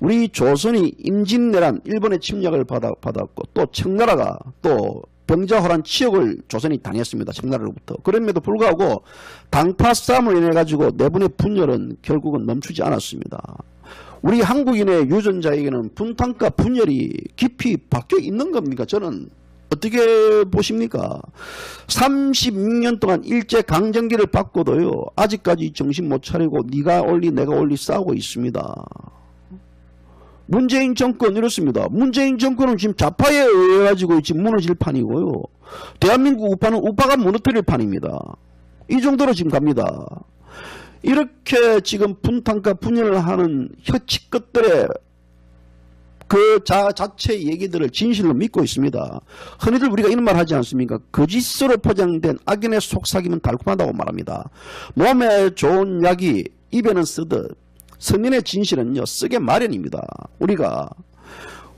우리 조선이 임진왜란 일본의 침략을 받았고 또 청나라가 또 병자호란 치욕을 조선이 당했습니다. 청나라로부터. 그럼에도 불구하고 당파 싸움을 인해 가지고 내분의 분열은 결국은 멈추지 않았습니다. 우리 한국인의 유전자에게는 분탕과 분열이 깊이 박혀 있는 겁니까? 저는 어떻게 보십니까? 36년 동안 일제강점기를 받고도요. 아직까지 정신 못 차리고 네가 올리 내가 올리 싸우고 있습니다. 문재인 정권 이렇습니다. 문재인 정권은 지금 좌파에 의해 가지고 지금 무너질 판이고요. 대한민국 우파는 우파가 무너뜨릴 판입니다. 이 정도로 지금 갑니다. 이렇게 지금 분탕과 분열을 하는 혀치 것들의 그 자체의 얘기들을 진실로 믿고 있습니다. 흔히들 우리가 이런 말 하지 않습니까? 거짓으로 포장된 악인의 속삭임은 달콤하다고 말합니다. 몸에 좋은 약이 입에는 쓰듯 성인의 진실은요 쓰게 마련입니다. 우리가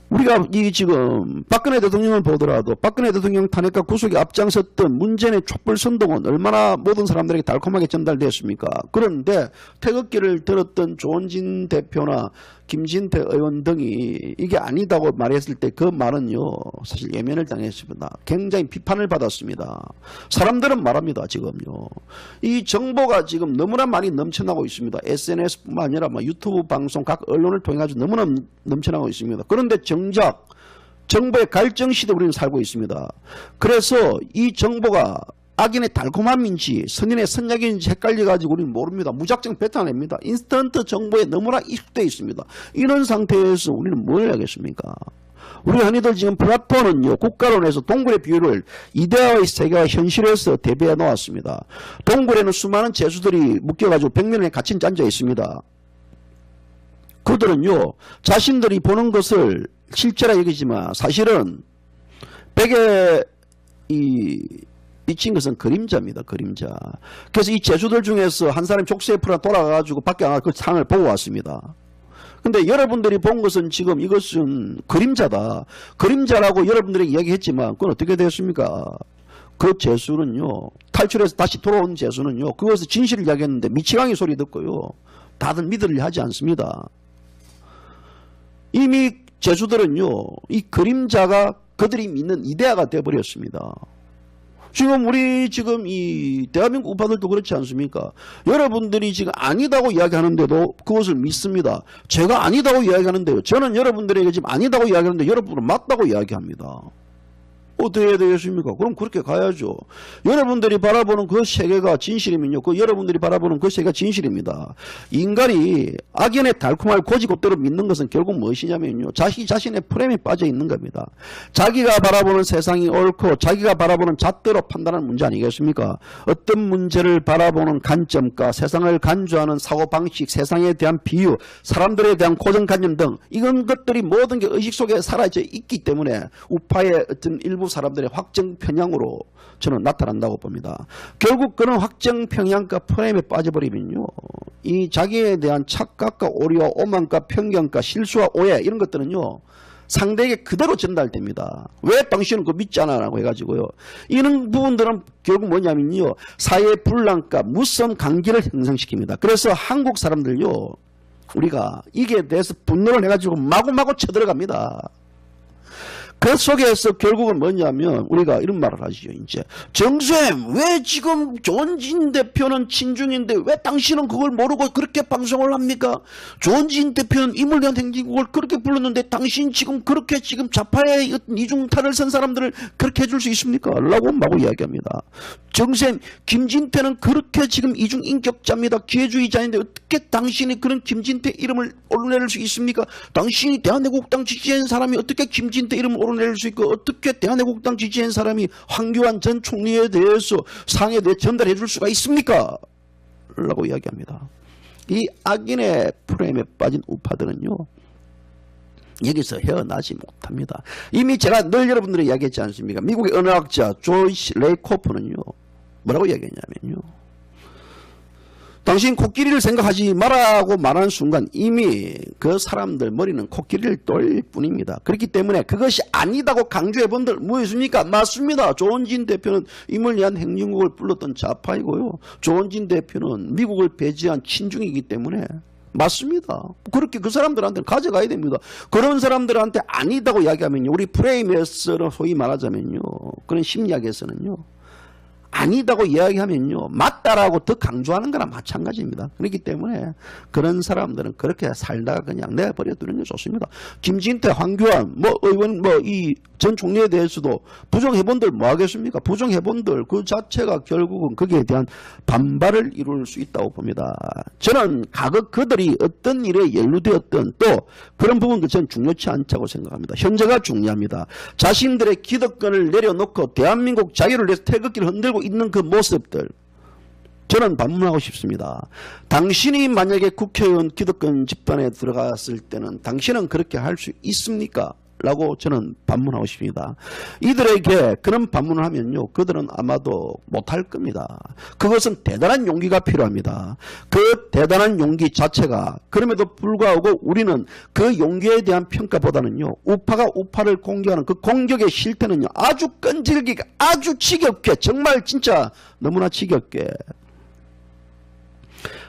우리가 이 지금 박근혜 대통령을 보더라도 박근혜 대통령 탄핵과 구속에 앞장섰던 문재인의 촛불 선동은 얼마나 모든 사람들에게 달콤하게 전달되었습니까? 그런데 태극기를 들었던 조원진 대표나 김진태 의원 등이 이게 아니다고 말했을 때 그 말은요 사실 예면을 당했습니다. 굉장히 비판을 받았습니다. 사람들은 말합니다. 지금요 이 정보가 지금 너무나 많이 넘쳐나고 있습니다. SNS뿐만 아니라 유튜브 방송 각 언론을 통해 가지고 너무나 넘쳐나고 있습니다. 그런데 정작 정보의 갈정 시대 우리는 살고 있습니다. 그래서 이 정보가 악인의 달콤함인지 선인의 선약인지 헷갈려가지고 우리는 모릅니다. 무작정 뱉어냅니다. 인스턴트 정보에 너무나 익숙되어 있습니다. 이런 상태에서 우리는 뭘 하겠습니까? 우리 흔히들 지금 플라톤은요 국가론에서 동굴의 비유를 이데아의 세계와 현실에서 대비해 놓았습니다. 동굴에는 수많은 죄수들이 묶여가지고 벽면에 갇힌 앉아 있습니다. 그들은요 자신들이 보는 것을 실제라 여기지만 사실은 벽에 비친 것은 그림자입니다. 그림자. 그래서 이 죄수들 중에서 한 사람이 족쇄에 돌아가가지고 밖에 나가 그 상을 보고 왔습니다. 근데 여러분들이 본 것은 지금 이것은 그림자다. 그림자라고 여러분들에게 이야기했지만 그건 어떻게 되었습니까? 그 죄수는요 탈출해서 다시 돌아온 죄수는요 그것을 진실을 이야기했는데 미치광이 소리 듣고요 다들 믿으려 하지 않습니다. 이미 죄수들은요 이 그림자가 그들이 믿는 이데아가 되어버렸습니다. 지금 우리 지금 이 대한민국 우파들도 그렇지 않습니까? 여러분들이 지금 아니다고 이야기하는데도 그것을 믿습니다. 제가 아니다고 이야기하는데요. 저는 여러분들에게 지금 아니다고 이야기하는데 여러분은 맞다고 이야기합니다. 어떻게 해야 되겠습니까? 그럼 그렇게 가야죠. 여러분들이 바라보는 그 세계가 진실이면요. 그 여러분들이 바라보는 그 세계가 진실입니다. 인간이 악연의 달콤할 고지고대로 믿는 것은 결국 무엇이냐면요. 자기 자신의 프레임에 빠져 있는 겁니다. 자기가 바라보는 세상이 옳고 자기가 바라보는 잣대로 판단하는 문제 아니겠습니까? 어떤 문제를 바라보는 관점과 세상을 간주하는 사고방식, 세상에 대한 비유, 사람들에 대한 고정관념 등 이런 것들이 모든 게 의식 속에 사라져 있기 때문에 우파의 어떤 일부 사람들의 확정 편향으로 저는 나타난다고 봅니다. 결국 그런 확정 편향과 프레임에 빠져버리면요 이 자기에 대한 착각과 오류와 오만과 편견과 실수와 오해 이런 것들은요 상대에게 그대로 전달됩니다. 왜 당신은 그거 믿지 않아? 라고 해가지고요. 이런 부분들은 결국 뭐냐면요 사회의 분란과 무선 관계를 형성시킵니다. 그래서 한국 사람들요 우리가 이게 대해서 분노를 해가지고 마구마구 쳐들어갑니다. 그 속에서 결국은 뭐냐면 우리가 이런 말을 하시죠. 이제 정쌤 왜 지금 조원진 대표는 친중인데 왜 당신은 그걸 모르고 그렇게 방송을 합니까? 조원진 대표는 인물대한 행진국을 그렇게 불렀는데 당신 지금 그렇게 지금 좌파의 이중탄을 쓴 사람들을 그렇게 해줄 수 있습니까? 라고 마구 이야기합니다. 정쌤 김진태는 그렇게 지금 이중인격자입니다. 기회주의자인데 어떻게 당신이 그런 김진태 이름을 오르내릴 수 있습니까? 당신이 대한애국당 지지한 사람이 어떻게 김진태 이름을 오르내릴 수 있고 어떻게 대한애국당 지지한 사람이 황교안 전 총리에 대해서 상에 대해 전달해 줄 수가 있습니까? 라고 이야기합니다. 이 악인의 프레임에 빠진 우파들은요 여기서 헤어나지 못합니다. 이미 제가 늘 여러분들이 이야기했지 않습니까? 미국의 언어학자 조이시 레이코프는요 뭐라고 이야기했냐면요 당신 코끼리를 생각하지 마라고 말하는 순간 이미 그 사람들 머리는 코끼리를 돌릴 뿐입니다. 그렇기 때문에 그것이 아니다고 강조해 본들 뭐였습니까? 맞습니다. 조원진 대표는 인물대한 행진국을 불렀던 좌파이고요. 조원진 대표는 미국을 배제한 친중이기 때문에 맞습니다. 그렇게 그 사람들한테는 가져가야 됩니다. 그런 사람들한테 아니다고 이야기하면요. 우리 프레임에서 소위 말하자면요. 그런 심리학에서는요. 아니다고 이야기하면요 맞다라고 더 강조하는 거나 마찬가지입니다. 그렇기 때문에 그런 사람들은 그렇게 살다가 그냥 내버려두는 게 좋습니다. 김진태, 황교안, 의원, 이 전 총리에 대해서도 부정해본들 뭐 하겠습니까? 부정해본들 그 자체가 결국은 거기에 대한 반발을 이룰 수 있다고 봅니다. 저는 과거 그들이 어떤 일에 연루되었던 또 그런 부분도 저는 중요치 않다고 생각합니다. 현재가 중요합니다. 자신들의 기득권을 내려놓고 대한민국 자유를 위해서 태극기를 흔들고 있는 그 모습들 저는 반문하고 싶습니다. 당신이 만약에 국회의원 기득권 집단에 들어갔을 때는 당신은 그렇게 할 수 있습니까? 라고 저는 반문하고 싶습니다. 이들에게 그런 반문을 하면요, 그들은 아마도 못할 겁니다. 그것은 대단한 용기가 필요합니다. 그 대단한 용기 자체가, 그럼에도 불구하고 우리는 그 용기에 대한 평가보다는요, 우파가 우파를 공격하는 그 공격의 실태는요, 아주 끈질기게, 아주 지겹게, 정말 진짜 너무나 지겹게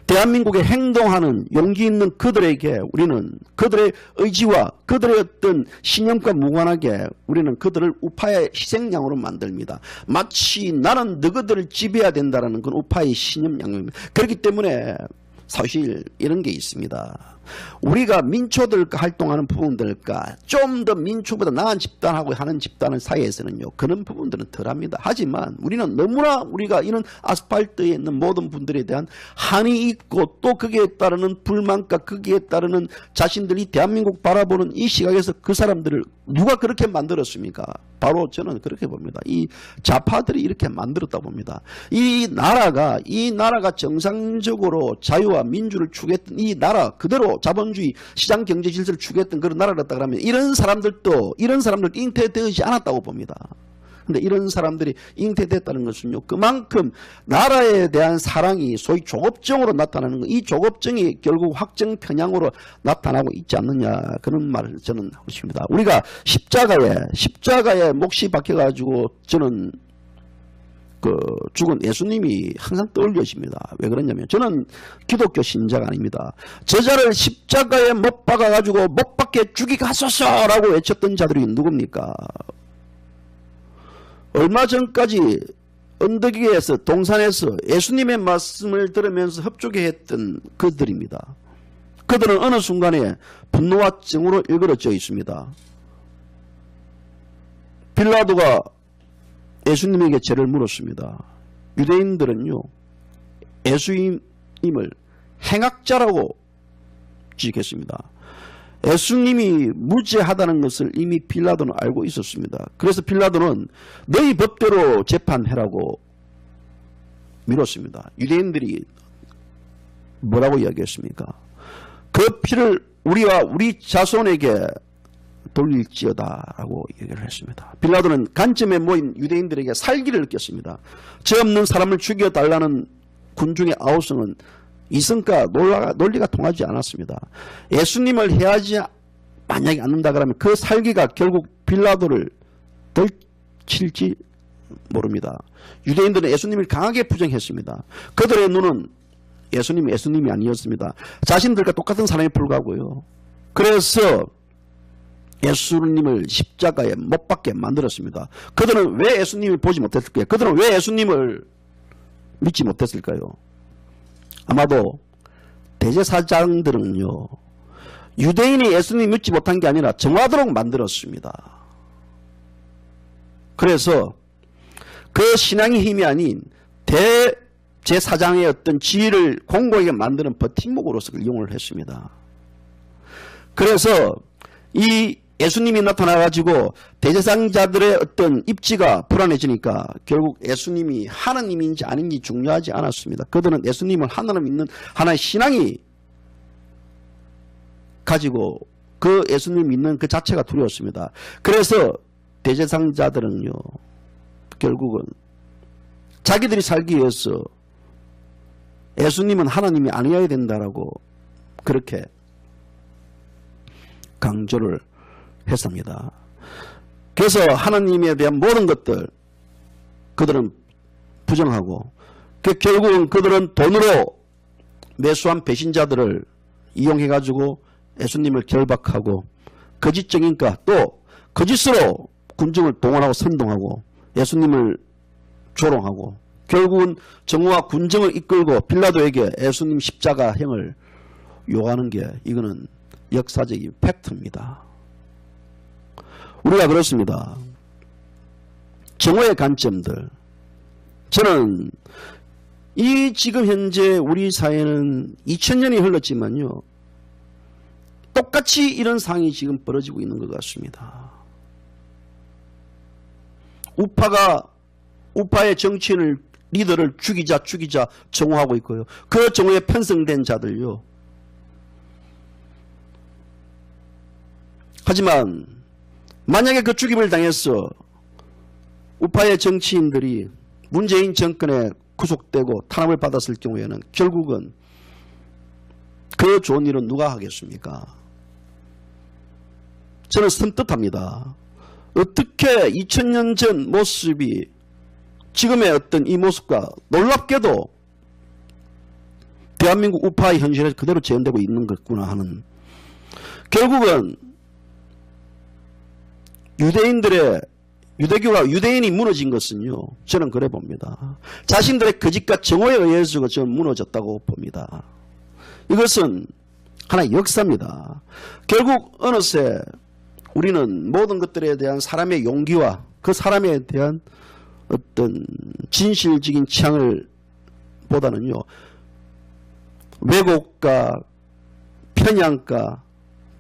대한민국에 행동하는 용기 있는 그들에게 우리는 그들의 의지와 그들의 어떤 신념과 무관하게 우리는 그들을 우파의 희생양으로 만듭니다. 마치 나는 너희들을 지배해야 된다는 건 우파의 신념양입니다. 그렇기 때문에 사실 이런 게 있습니다. 우리가 민초들과 활동하는 부분들과 좀 더 민초보다 나은 집단하고 하는 집단 사이에서는요, 그런 부분들은 덜합니다. 하지만 우리는 너무나 우리가 이런 아스팔트에 있는 모든 분들에 대한 한이 있고 또 거기에 따르는 불만과 거기에 따르는 자신들이 대한민국 바라보는 이 시각에서 그 사람들을 누가 그렇게 만들었습니까? 바로 저는 그렇게 봅니다. 이 좌파들이 이렇게 만들었다 봅니다. 이 나라가 정상적으로 자유와 민주를 추구했던 이 나라 그대로 자본주의 시장 경제 질서를 추구했던 그런 나라였다 그러면 이런 사람들도 잉태되지 않았다고 봅니다. 근데 이런 사람들이 잉태됐다는 것은요, 그만큼 나라에 대한 사랑이 소위 조급증으로 나타나는 거, 이 조급증이 결국 확정 편향으로 나타나고 있지 않느냐, 그런 말을 저는 하고 싶습니다. 우리가 십자가에 몫이 박혀가지고 저는 그 죽은 예수님이 항상 떠올려집니다. 왜 그러냐면 저는 기독교 신자가 아닙니다. 저자를 십자가에 못 박아가지고 못 박게 죽이게 하소서라고 외쳤던 자들이 누굽니까? 얼마 전까지 언덕위에서 동산에서 예수님의 말씀을 들으면서 협조했던 그들입니다. 그들은 어느 순간에 분노와 증오로 일그러져 있습니다. 빌라도가 예수님에게 죄를 물었습니다. 유대인들은요, 예수님을 행악자라고 지적했습니다. 예수님이 무죄하다는 것을 이미 빌라도는 알고 있었습니다. 그래서 빌라도는 너희 법대로 재판해라고 밀었습니다. 유대인들이 뭐라고 이야기했습니까? 그 피를 우리와 우리 자손에게 돌릴지어다 라고 얘기를 했습니다. 빌라도는 관점에 모인 유대인들에게 살기를 느꼈습니다. 죄 없는 사람을 죽여달라는 군중의 아우성은 이성과 논리가 통하지 않았습니다. 예수님을 해하지 만약에 않는다 그러면 그 살기가 결국 빌라도를 덜칠지 모릅니다. 유대인들은 예수님을 강하게 부정했습니다. 그들의 눈은 예수님이 아니었습니다. 자신들과 똑같은 사람에 불과하고요. 그래서 예수님을 십자가에 못 박게 만들었습니다. 그들은 왜 예수님을 보지 못했을까요? 그들은 왜 예수님을 믿지 못했을까요? 아마도 대제사장들은요, 유대인이 예수님 믿지 못한 게 아니라 정하도록 만들었습니다. 그래서 그 신앙의 힘이 아닌 대제사장의 어떤 지위를 공고하게 만드는 버팀목으로서 이용을 했습니다. 그래서 이 예수님이 나타나가지고 대제사장자들의 어떤 입지가 불안해지니까 결국 예수님이 하나님인지 아닌지 중요하지 않았습니다. 그들은 예수님을 하나님 믿는 하나의 신앙이 가지고 그 예수님 믿는 그 자체가 두려웠습니다. 그래서 대제사장자들은요, 결국은 자기들이 살기 위해서 예수님은 하나님이 아니어야 된다라고 그렇게 강조를 했습니다. 그래서 하나님에 대한 모든 것들 그들은 부정하고 결국은 그들은 돈으로 매수한 배신자들을 이용해가지고 예수님을 결박하고 거짓적인가 또 거짓으로 군중을 동원하고 선동하고 예수님을 조롱하고 결국은 정오와 군정을 이끌고 빌라도에게 예수님 십자가형을 요구하는 게 이거는 역사적인 팩트입니다. 우리가 그렇습니다. 정오의 관점들, 저는 이 지금 현재 우리 사회는 2000년이 흘렀지만요, 똑같이 이런 상황이 지금 벌어지고 있는 것 같습니다. 우파의 정치인을 리더를 죽이자 정오하고 있고요. 그 정오에 편성된 자들요. 하지만 만약에 그 죽임을 당해서 우파의 정치인들이 문재인 정권에 구속되고 탄압을 받았을 경우에는 결국은 그 좋은 일은 누가 하겠습니까? 저는 섬뜩합니다. 어떻게 2000년 전 모습이 지금의 어떤 이 모습과 놀랍게도 대한민국 우파의 현실에서 그대로 재현되고 있는 것구나 하는, 결국은 유대인이 무너진 것은요, 저는 그래 봅니다. 자신들의 거짓과 정오에 의해서 저는 무너졌다고 봅니다. 이것은 하나의 역사입니다. 결국 어느새 우리는 모든 것들에 대한 사람의 용기와 그 사람에 대한 어떤 진실적인 취향을 보다는요, 왜곡과 편향과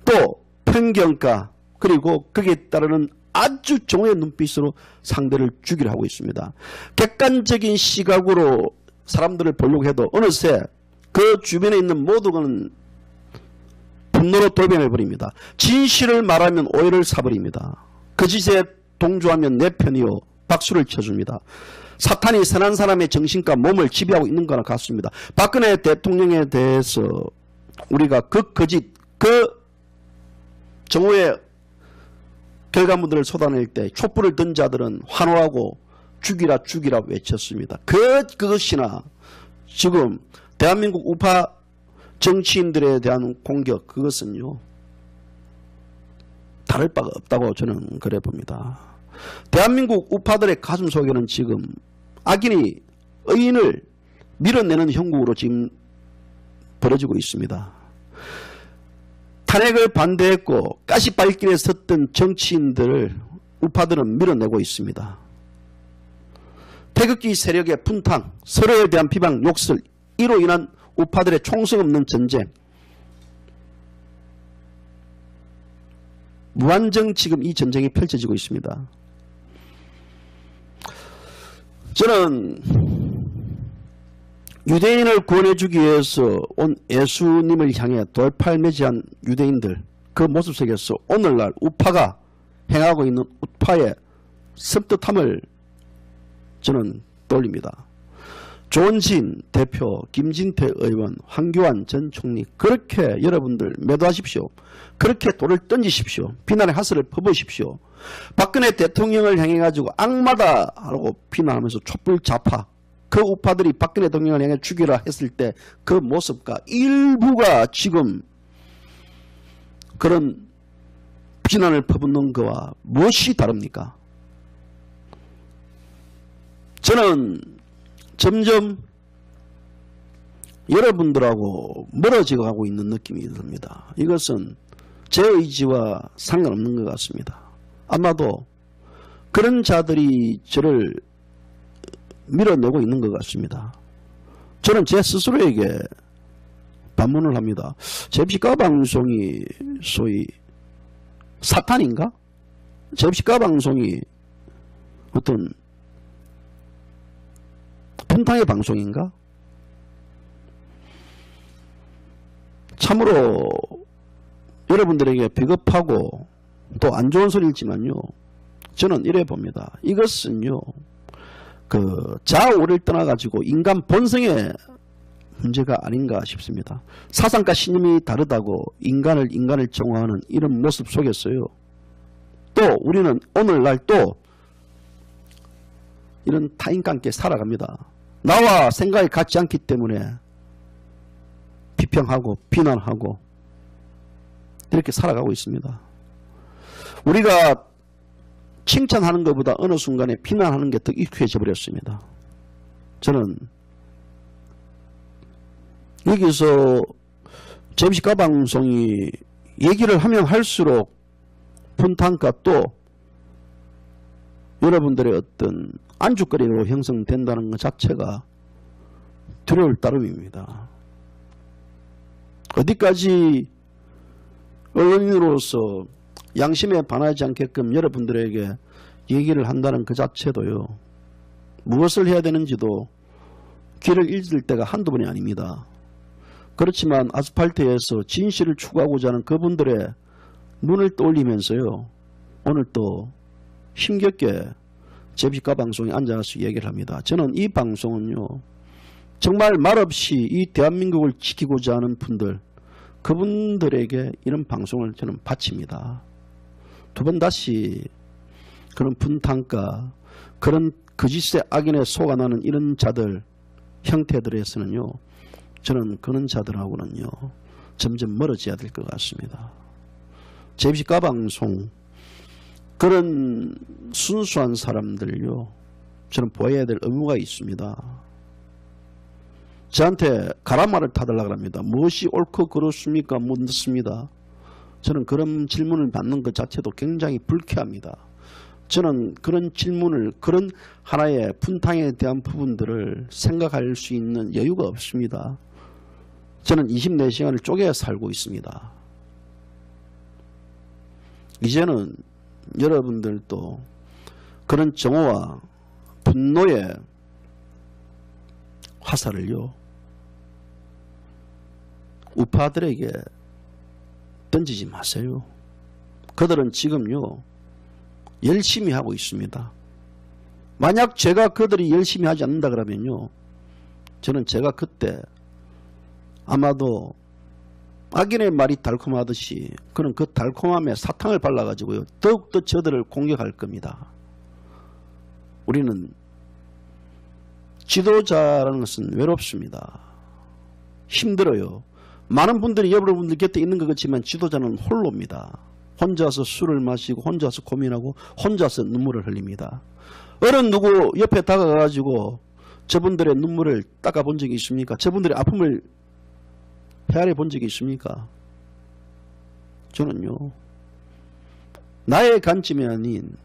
또 편견과 그리고 거기에 따르는 아주 정오의 눈빛으로 상대를 죽이려 하고 있습니다. 객관적인 시각으로 사람들을 보려고 해도 어느새 그 주변에 있는 모두는 분노로 돌변해버립니다. 진실을 말하면 오해를 사버립니다. 거짓에 동조하면 내 편이요 박수를 쳐줍니다. 사탄이 선한 사람의 정신과 몸을 지배하고 있는 거나 같습니다. 박근혜 대통령에 대해서 우리가 그 거짓, 그 정오의 결과물들을 쏟아낼 때 촛불을 든 자들은 환호하고 죽이라 죽이라 외쳤습니다. 그것이나 지금 대한민국 우파 정치인들에 대한 공격, 그것은요 다를 바가 없다고 저는 그래 봅니다. 대한민국 우파들의 가슴 속에는 지금 악인이 의인을 밀어내는 형국으로 지금 벌어지고 있습니다. 탄핵을 반대했고 가시발길에 섰던 정치인들을 우파들은 밀어내고 있습니다. 태극기 세력의 분탕, 서로에 대한 비방, 욕설, 이로 인한 우파들의 총성 없는 전쟁, 무한정 지금 이 전쟁이 펼쳐지고 있습니다. 저는 유대인을 구원해주기 위해서 온 예수님을 향해 돌팔매지한 유대인들, 그 모습 속에서 오늘날 우파가 행하고 있는 우파의 섬뜩함을 저는 떠올립니다. 조은진 대표, 김진태 의원, 황교안 전 총리, 그렇게 여러분들 매도하십시오. 그렇게 돌을 던지십시오. 비난의 하슬을 퍼부으십시오. 박근혜 대통령을 향해 가지고 악마다 하고 비난하면서 촛불 좌파, 그 우파들이 박근혜 대통령을 향해 죽이라 했을 때 그 모습과 일부가 지금 그런 비난을 퍼붓는 것과 무엇이 다릅니까? 저는 점점 여러분들하고 멀어져 가고 있는 느낌이 듭니다. 이것은 제 의지와 상관없는 것 같습니다. 아마도 그런 자들이 저를 밀어내고 있는 것 같습니다. 저는 제 스스로에게 반문을 합니다. 제94 방송이 소위 사탄인가? 제94 방송이 어떤 분탕의 방송인가? 참으로 여러분들에게 비겁하고 또 안 좋은 소리일지만요, 저는 이래 봅니다. 이것은요, 그 자아오를 떠나가지고 인간 본성의 문제가 아닌가 싶습니다. 사상과 신념이 다르다고 인간을 정화하는 이런 모습 속에서요, 또 우리는 오늘날 또 이런 타인과 함께 살아갑니다. 나와 생각이 같지 않기 때문에 비평하고 비난하고 이렇게 살아가고 있습니다. 우리가 칭찬하는 것보다 어느 순간에 비난하는 게 더 익숙해져 버렸습니다. 저는 여기서 제94 방송이 얘기를 하면 할수록 분탕과 또 여러분들의 어떤 안주거리로 형성된다는 것 자체가 두려울 따름입니다. 어디까지 언론인으로서 양심에 반하지 않게끔 여러분들에게 얘기를 한다는 그 자체도요, 무엇을 해야 되는지도 길을 잃을 때가 한두 번이 아닙니다. 그렇지만 아스팔트에서 진실을 추구하고자 하는 그분들의 눈을 떠올리면서요, 오늘 또 힘겹게 제비가 방송에 앉아서 얘기를 합니다. 저는 이 방송은요, 정말 말없이 이 대한민국을 지키고자 하는 분들, 그분들에게 이런 방송을 저는 바칩니다. 두 번 다시 그런 분탕가, 그런 거짓의 악인의 속아나는 이런 자들, 형태들에서는요, 저는 그런 자들하고는요, 점점 멀어져야 될 것 같습니다. 제비가 방송, 그런 순수한 사람들요, 저는 보여야 될 의무가 있습니다. 저한테 가라마를 타달라고 합니다. 무엇이 옳고 그렇습니까? 묻습니다. 저는 그런 질문을 받는 것 자체도 굉장히 불쾌합니다. 저는 그런 질문을, 그런 하나의 분탕에 대한 부분들을 생각할 수 있는 여유가 없습니다. 저는 24시간을 쪼개어 살고 있습니다. 이제는 여러분들도 그런 정오와 분노의 화살을요, 우파들에게 던지지 마세요. 그들은 지금요, 열심히 하고 있습니다. 만약 제가 그들이 열심히 하지 않는다 그러면요, 저는 제가 그때 아마도 악인의 말이 달콤하듯이 그는 그 달콤함에 사탕을 발라가지고요, 더욱더 저들을 공격할 겁니다. 우리는 지도자라는 것은 외롭습니다. 힘들어요. 많은 분들이 여러분들 곁에 있는 것 같지만 지도자는 홀로입니다. 혼자서 술을 마시고 혼자서 고민하고 혼자서 눈물을 흘립니다. 어른 누구 옆에 다가가가지고 저분들의 눈물을 닦아본 적이 있습니까? 저분들의 아픔을 헤아려 본 적이 있습니까? 저는요, 나의 관점이 아닌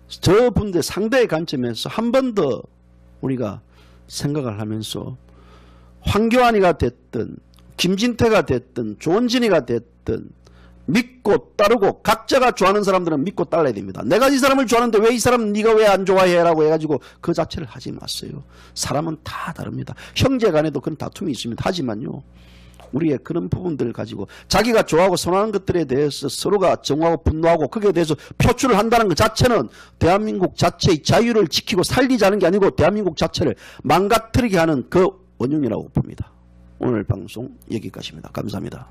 저분들 상대의 관점에서 한 번 더 우리가 생각을 하면서 황교안이가 됐든 김진태가 됐든 조원진이가 됐든 믿고 따르고, 각자가 좋아하는 사람들은 믿고 따라야 됩니다. 내가 이 사람을 좋아하는데 왜 이 사람은 네가 왜 안 좋아해? 라고 해가지고 그 자체를 하지 마세요. 사람은 다 다릅니다. 형제 간에도 그런 다툼이 있습니다. 하지만요, 우리의 그런 부분들을 가지고 자기가 좋아하고 선호하는 것들에 대해서 서로가 정하고 분노하고 거기에 대해서 표출을 한다는 것 자체는 대한민국 자체의 자유를 지키고 살리자는 게 아니고 대한민국 자체를 망가뜨리게 하는 그 원흉이라고 봅니다. 오늘 방송 여기까지입니다. 감사합니다.